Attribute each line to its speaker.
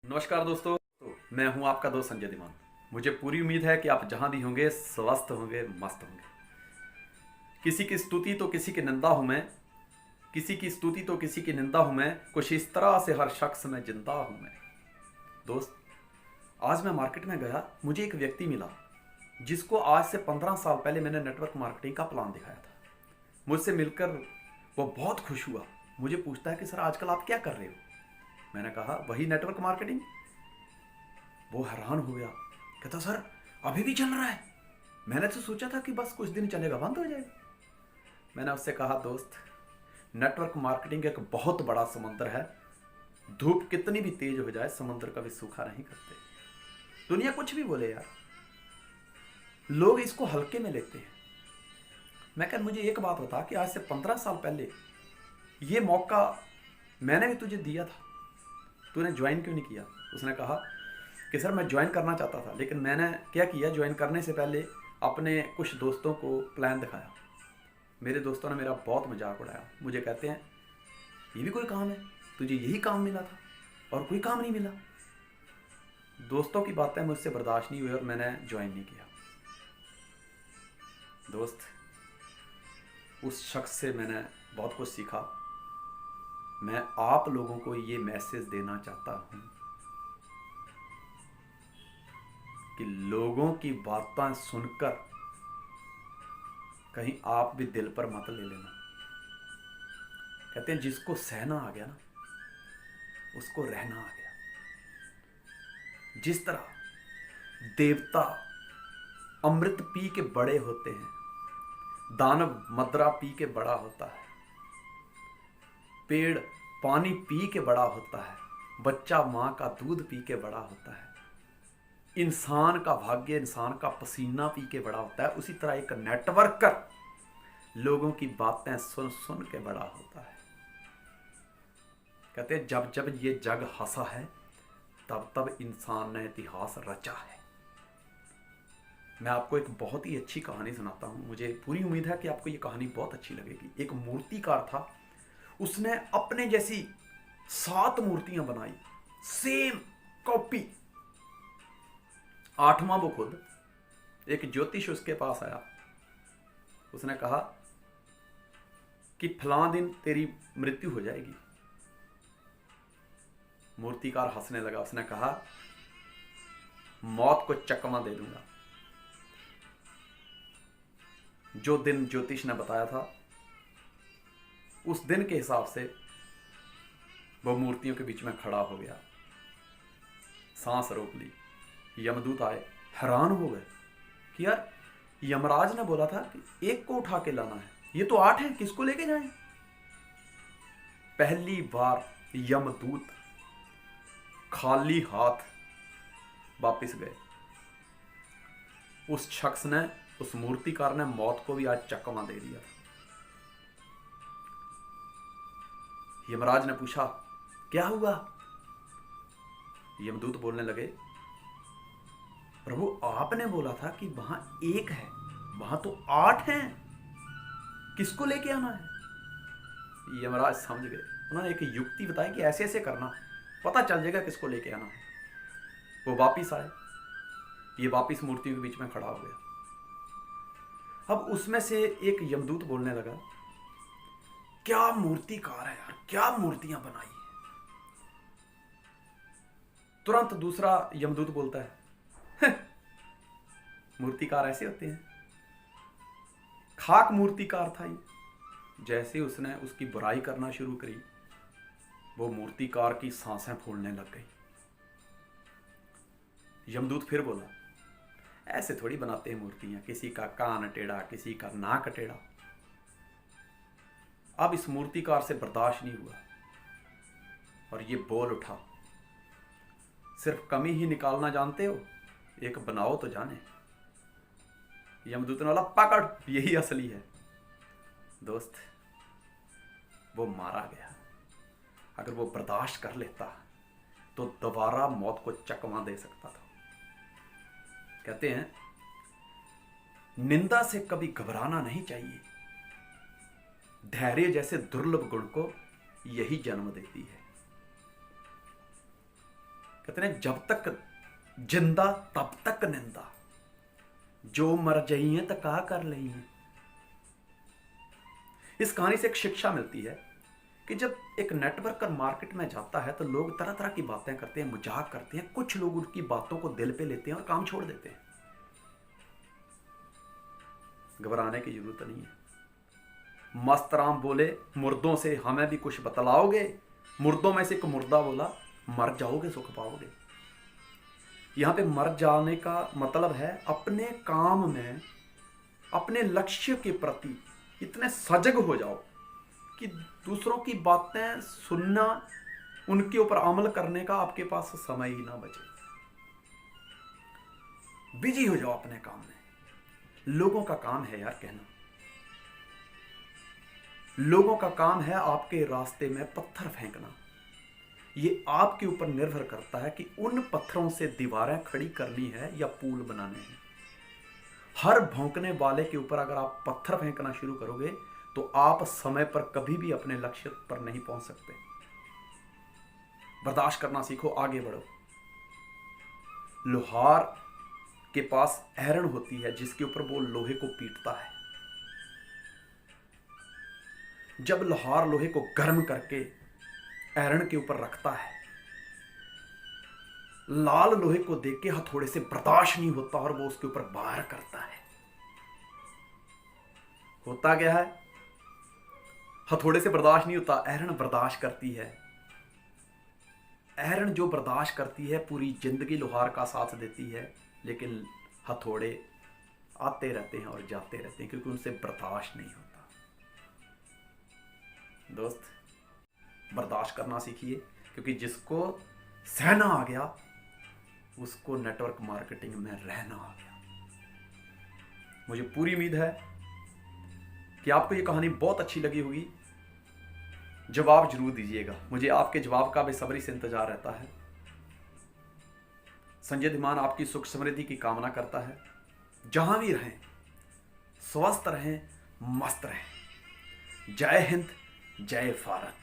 Speaker 1: नमस्कार दोस्तों। मैं हूं आपका दोस्त संजय दिमान। मुझे पूरी उम्मीद है कि आप जहां भी होंगे स्वस्थ होंगे, मस्त होंगे। किसी की स्तुति तो किसी की निंदा हूं मैं, किसी की स्तुति तो किसी की निंदा हूं मैं, कुछ इस तरह से हर शख्स में जिंदा हूं मैं। दोस्त, आज मैं मार्केट में गया, मुझे एक व्यक्ति मिला जिसको आज से 15 साल पहले मैंने नेटवर्क मार्केटिंग का प्लान दिखाया था। मुझसे मिलकर वो बहुत खुश हुआ। मुझे पूछता है कि सर आजकल आप क्या कर रहे हो। मैंने कहा वही नेटवर्क मार्केटिंग। वो हैरान हो गया, कहता सर अभी भी चल रहा है। मैंने तो सोचा था कि बस कुछ दिन चलेगा, बंद हो जाएगा। मैंने उससे कहा दोस्त, नेटवर्क मार्केटिंग एक बहुत बड़ा समंदर है। धूप कितनी भी तेज हो जाए समंदर कभी सूखा नहीं करते। दुनिया कुछ भी बोले यार, लोग इसको हल्के में लेते हैं। मैं कह मुझे एक बात बता कि आज से 15 साल पहले ये मौका मैंने भी तुझे दिया था, तूने ज्वाइन क्यों नहीं किया। उसने कहा कि सर मैं ज्वाइन करना चाहता था, लेकिन मैंने क्या किया, ज्वाइन करने से पहले अपने कुछ दोस्तों को प्लान दिखाया। मेरे दोस्तों ने मेरा बहुत मजाक उड़ाया। मुझे कहते हैं ये भी कोई काम है, तुझे यही काम मिला था और कोई काम नहीं मिला। दोस्तों की बातें मुझसे बर्दाश्त नहीं हुई और मैंने ज्वाइन नहीं किया। दोस्त, उस शख्स से मैंने बहुत कुछ सीखा। मैं आप लोगों को ये मैसेज देना चाहता हूँ कि लोगों की बातें सुनकर कहीं आप भी दिल पर मत ले लेना। कहते हैं जिसको सहना आ गया ना, उसको रहना आ गया। जिस तरह देवता अमृत पी के बड़े होते हैं, दानव मदरा पी के बड़ा होता है, पेड़ पानी पी के बड़ा होता है, बच्चा माँ का दूध पी के बड़ा होता है, इंसान का भाग्य इंसान का पसीना पी के बड़ा होता है, उसी तरह एक नेटवर्कर लोगों की बातें सुन सुन के बड़ा होता है। कहते हैं जब जब ये जग हंसा है तब तब इंसान ने इतिहास रचा है। मैं आपको एक बहुत ही अच्छी कहानी सुनाता हूँ। मुझे पूरी उम्मीद है कि आपको ये कहानी बहुत अच्छी लगेगी। एक मूर्तिकार था, उसने अपने जैसी 7 मूर्तियां बनाई, सेम कॉपी। 8वां वो खुद, एक ज्योतिष उसके पास आया। उसने कहा कि फलां दिन तेरी मृत्यु हो जाएगी। मूर्तिकार हंसने लगा। उसने कहा मौत को चकमा दे दूंगा। जो दिन ज्योतिष ने बताया था उस दिन के हिसाब से वो मूर्तियों के बीच में खड़ा हो गया, सांस रोक ली। यमदूत आए, हैरान हो गए कि यार यमराज ने बोला था कि एक को उठा के लाना है, ये तो 8 है, किसको लेके जाएं। पहली बार यमदूत खाली हाथ वापिस गए। उस शख्स ने, उस मूर्तिकार ने मौत को भी आज चकमा दे दिया। यमराज ने पूछा क्या हुआ। यमदूत बोलने लगे प्रभु आपने बोला था कि वहां 1 है, वहां तो 8 हैं, किसको लेके आना है। यमराज समझ गए। उन्होंने एक युक्ति बताई कि ऐसे ऐसे करना, पता चल जाएगा किसको लेके आना है। वो वापिस आए, ये वापिस मूर्तियों के बीच में खड़ा हो गया। अब उसमें से एक यमदूत बोलने लगा क्या मूर्तिकार है यार, क्या मूर्तियां बनाई है। तुरंत दूसरा यमदूत बोलता है मूर्तिकार ऐसे होते हैं। खाक मूर्तिकार था ये। जैसे उसने उसकी बुराई करना शुरू करी, वो मूर्तिकार की सांसें फूलने लग गई। यमदूत फिर बोला ऐसे थोड़ी बनाते हैं मूर्तियां, किसी का कान टेढ़ा, किसी का नाक टेढ़ा। अब इस मूर्तिकार से बर्दाश्त नहीं हुआ और ये बोल उठा सिर्फ कमी ही निकालना जानते हो, एक बनाओ तो जाने। यमदूत ने बोला पकड़, यही असली है। दोस्त, वो मारा गया। अगर वो बर्दाश्त कर लेता तो दोबारा मौत को चकमा दे सकता था। कहते हैं निंदा से कभी घबराना नहीं चाहिए, धैर्य जैसे दुर्लभ गुण को यही जन्म देती है। कहते हैं जब तक जिंदा तब तक निंदा, जो मर जाई है तो का कर ली है। इस कहानी से एक शिक्षा मिलती है कि जब एक नेटवर्कर मार्केट में जाता है तो लोग तरह तरह की बातें करते हैं, मजाक करते हैं, कुछ लोग उनकी बातों को दिल पे लेते हैं और काम छोड़ देते हैं। घबराने की जरूरत नहीं है। मस्तराम बोले मुर्दों से हमें भी कुछ बतलाओगे? मुर्दों में से एक मुर्दा बोला मर जाओगे सुख पाओगे। यहां पे मर जाने का मतलब है अपने काम में, अपने लक्ष्य के प्रति इतने सजग हो जाओ कि दूसरों की बातें सुनना, उनके ऊपर अमल करने का आपके पास समय ही ना बचे। बिजी हो जाओ अपने काम में। लोगों का काम है यार कहना, लोगों का काम है आपके रास्ते में पत्थर फेंकना। ये आपके ऊपर निर्भर करता है कि उन पत्थरों से दीवारें खड़ी करनी है या पुल बनाने हैं। हर भौंकने वाले के ऊपर अगर आप पत्थर फेंकना शुरू करोगे तो आप समय पर कभी भी अपने लक्ष्य पर नहीं पहुंच सकते। बर्दाश्त करना सीखो, आगे बढ़ो। लोहार के पास ऐरण होती है जिसके ऊपर वो लोहे को पीटता है। जब लोहार लोहे को गर्म करके ऐरण के ऊपर रखता है, लाल लोहे को देख के हथौड़े से बर्दाश्त नहीं होता और वो उसके ऊपर वार करता है। होता क्या है? हथौड़े से बर्दाश्त नहीं होता, ऐरण बर्दाश्त करती है। ऐरण जो बर्दाश्त करती है पूरी जिंदगी लोहार का साथ देती है, लेकिन हथौड़े आते रहते हैं और जाते रहते हैं क्योंकि उनसे बर्दाश्त नहीं होता। दोस्त, बर्दाश्त करना सीखिए, क्योंकि जिसको सहना आ गया उसको नेटवर्क मार्केटिंग में रहना आ गया। मुझे पूरी उम्मीद है कि आपको ये कहानी बहुत अच्छी लगी होगी। जवाब जरूर दीजिएगा, मुझे आपके जवाब का बेसब्री से इंतजार रहता है। संजय धीमान आपकी सुख समृद्धि की कामना करता है। जहां भी रहें स्वस्थ रहें, मस्त रहें। जय हिंद, जय भारत।